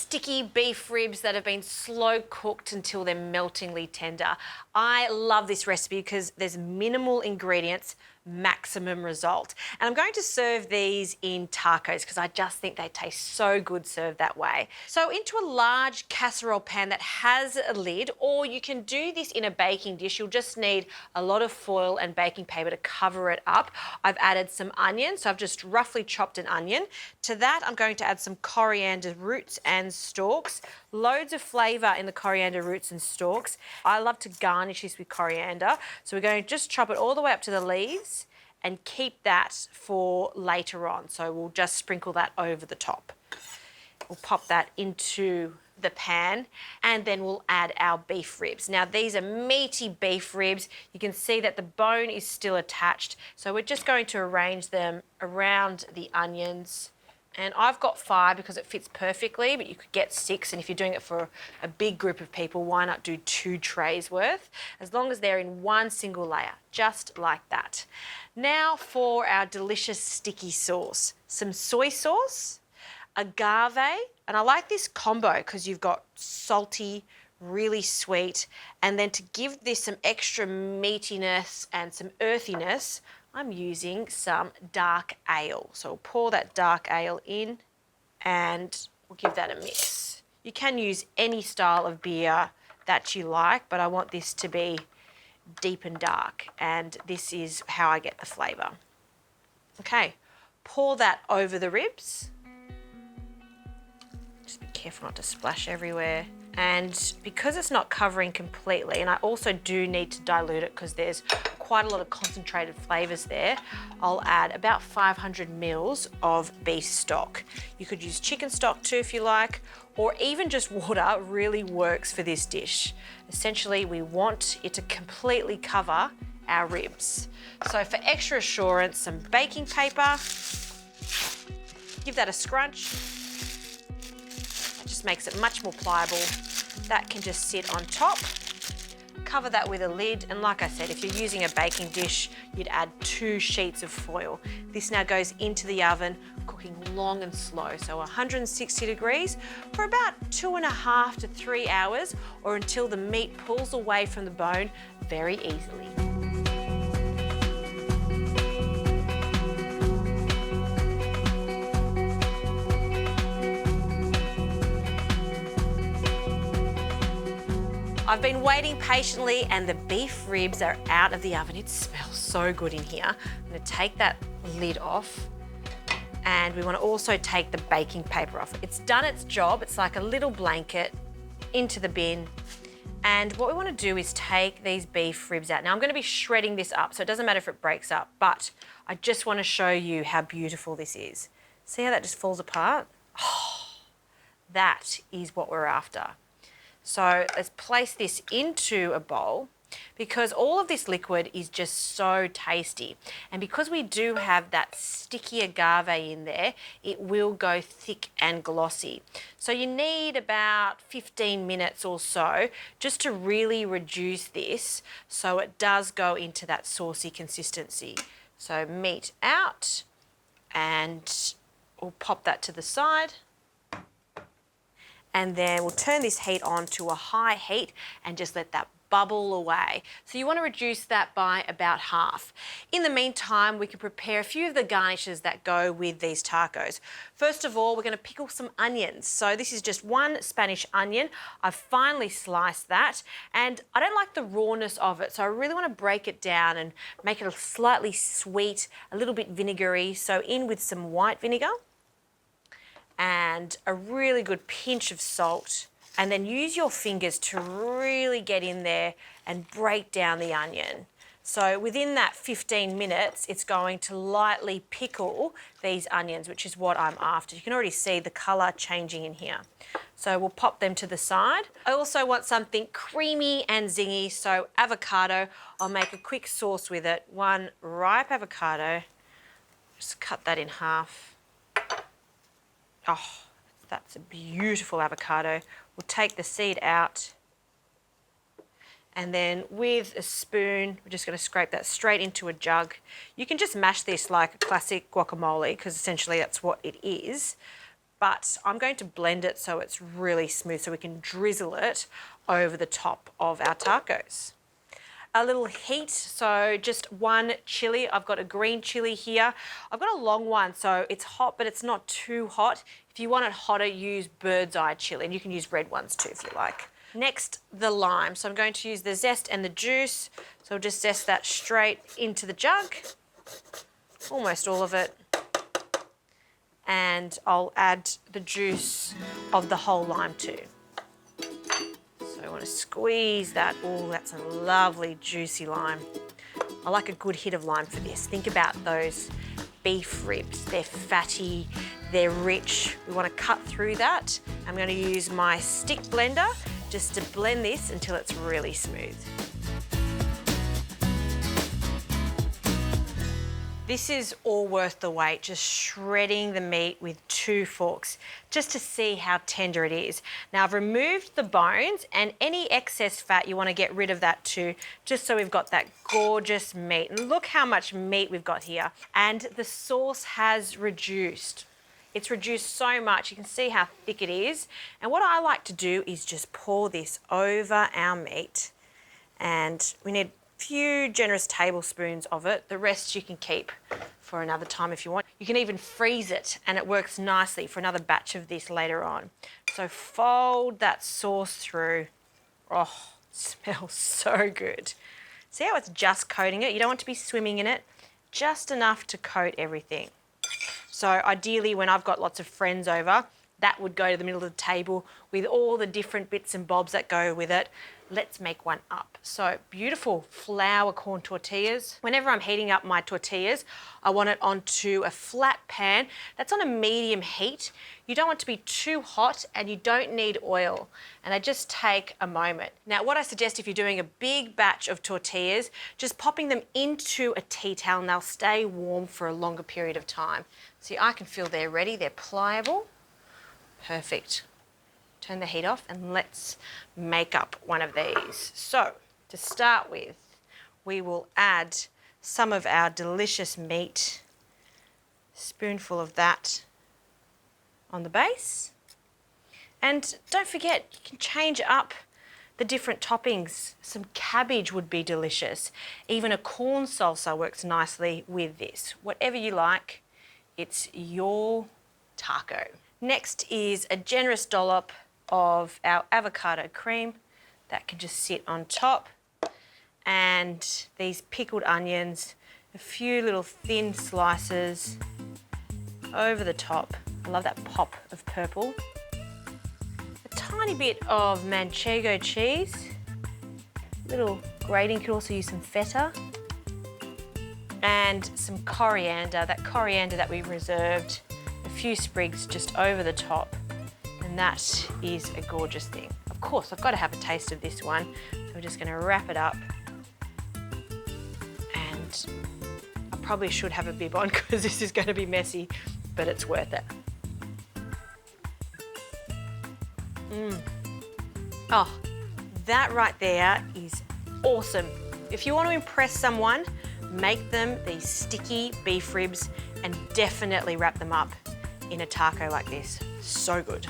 sticky beef ribs that have been slow cooked until they're meltingly tender. I love this recipe because there's minimal ingredients, maximum result. And I'm going to serve these in tacos because I just think they taste so good served that way. So into a large casserole pan that has a lid, or you can do this in a baking dish. You'll just need a lot of foil and baking paper to cover it up. I've added some onion, so I've just roughly chopped an onion. To that, I'm going to add some coriander roots and stalks. Loads of flavour in the coriander roots and stalks. I love to garnish this with coriander. So we're going to just chop it all the way up to the leaves and keep that for later on. So we'll just sprinkle that over the top. We'll pop that into the pan and then we'll add our beef ribs. Now these are meaty beef ribs. You can see that the bone is still attached. So we're just going to arrange them around the onions. And I've got 5 because it fits perfectly, but you could get 6. And if you're doing it for a big group of people, why not do 2 trays worth? As long as they're in one single layer, just like that. Now for our delicious sticky sauce. Some soy sauce, agave, and I like this combo because you've got salty, really sweet, and then to give this some extra meatiness and some earthiness, I'm using some dark ale. So we'll pour that dark ale in and we'll give that a mix. You can use any style of beer that you like, but I want this to be deep and dark, and this is how I get the flavour. Okay, pour that over the ribs. Just be careful not to splash everywhere. And because it's not covering completely, and I also do need to dilute it because there's quite a lot of concentrated flavours there, I'll add about 500 mils of beef stock. You could use chicken stock too if you like, or even just water really works for this dish. Essentially, we want it to completely cover our ribs. So for extra assurance, some baking paper, give that a scrunch. That just makes it much more pliable. That can just sit on top. Cover that with a lid, and like I said, if you're using a baking dish, you'd add 2 sheets of foil. This now goes into the oven, cooking long and slow, so 160 degrees for about 2.5 to 3 hours, or until the meat pulls away from the bone very easily. I've been waiting patiently and the beef ribs are out of the oven. It smells so good in here. I'm going to take that lid off, and we want to also take the baking paper off. It's done its job. It's like a little blanket into the bin. And what we want to do is take these beef ribs out. Now I'm going to be shredding this up, so it doesn't matter if it breaks up, but I just want to show you how beautiful this is. See how that just falls apart? Oh, that is what we're after. So let's place this into a bowl, because all of this liquid is just so tasty. And because we do have that sticky agave in there, it will go thick and glossy. So you need about 15 minutes or so just to really reduce this so it does go into that saucy consistency. So meat out, and we'll pop that to the side. And then we'll turn this heat on to a high heat and just let that bubble away. So you want to reduce that by about half. In the meantime, we can prepare a few of the garnishes that go with these tacos. First of all, we're going to pickle some onions. So this is just 1 Spanish onion. I've finely sliced that, and I don't like the rawness of it, so I really want to break it down and make it slightly sweet, a little bit vinegary. So in with some white vinegar and a really good pinch of salt, and then use your fingers to really get in there and break down the onion. So within that 15 minutes, it's going to lightly pickle these onions, which is what I'm after. You can already see the colour changing in here. So we'll pop them to the side. I also want something creamy and zingy, so avocado. I'll make a quick sauce with it. 1 ripe avocado, just cut that in half. Oh, that's a beautiful avocado. We'll take the seed out, and then with a spoon, we're just going to scrape that straight into a jug. You can just mash this like a classic guacamole, because essentially that's what it is. but I'm going to blend it so it's really smooth so we can drizzle it over the top of our tacos. A little heat, so just one chili. I've got a green chili here. I've got a long one, so it's hot, but it's not too hot. If you want it hotter, use bird's eye chili, and you can use red ones too if you like. Next, the lime. So I'm going to use the zest and the juice. So I'll just zest that straight into the jug, almost all of it. And I'll add the juice of the whole lime too. So I want to squeeze that. Oh, that's a lovely juicy lime. I like a good hit of lime for this. Think about those beef ribs. They're fatty, they're rich. We want to cut through that. I'm going to use my stick blender just to blend this until it's really smooth. This is all worth the wait, just shredding the meat with 2 forks, just to see how tender it is. Now I've removed the bones and any excess fat, you want to get rid of that too, just so we've got that gorgeous meat. And look how much meat we've got here. And the sauce has reduced. It's reduced so much, you can see how thick it is. And what I like to do is just pour this over our meat. And we need few generous tablespoons of it. The rest you can keep for another time if you want. You can even freeze it and it works nicely for another batch of this later on. So fold that sauce through. Oh, it smells so good. See how it's just coating it? You don't want to be swimming in it, just enough to coat everything. So ideally when I've got lots of friends over, that would go to the middle of the table with all the different bits and bobs that go with it. Let's make one up. So beautiful flour corn tortillas. Whenever I'm heating up my tortillas, I want it onto a flat pan that's on a medium heat. You don't want to be too hot and you don't need oil. And they just take a moment. Now, what I suggest if you're doing a big batch of tortillas, just popping them into a tea towel and they'll stay warm for a longer period of time. See, I can feel they're ready, they're pliable. Perfect. Turn the heat off and let's make up one of these. So to start with, we will add some of our delicious meat, spoonful of that on the base. And don't forget, you can change up the different toppings. Some cabbage would be delicious. Even a corn salsa works nicely with this. Whatever you like, it's your taco. Next is a generous dollop of our avocado cream that can just sit on top, and these pickled onions, a few little thin slices over the top. I love that pop of purple. A tiny bit of manchego cheese, little grating, could also use some feta, and some coriander, that coriander that we reserved, a few sprigs just over the top. And that is a gorgeous thing. Of course, I've got to have a taste of this one. So we're just going to wrap it up. And I probably should have a bib on because this is going to be messy, but it's worth it. Oh, that right there is awesome. If you want to impress someone, make them these sticky beef ribs and definitely wrap them up in a taco like this. So good.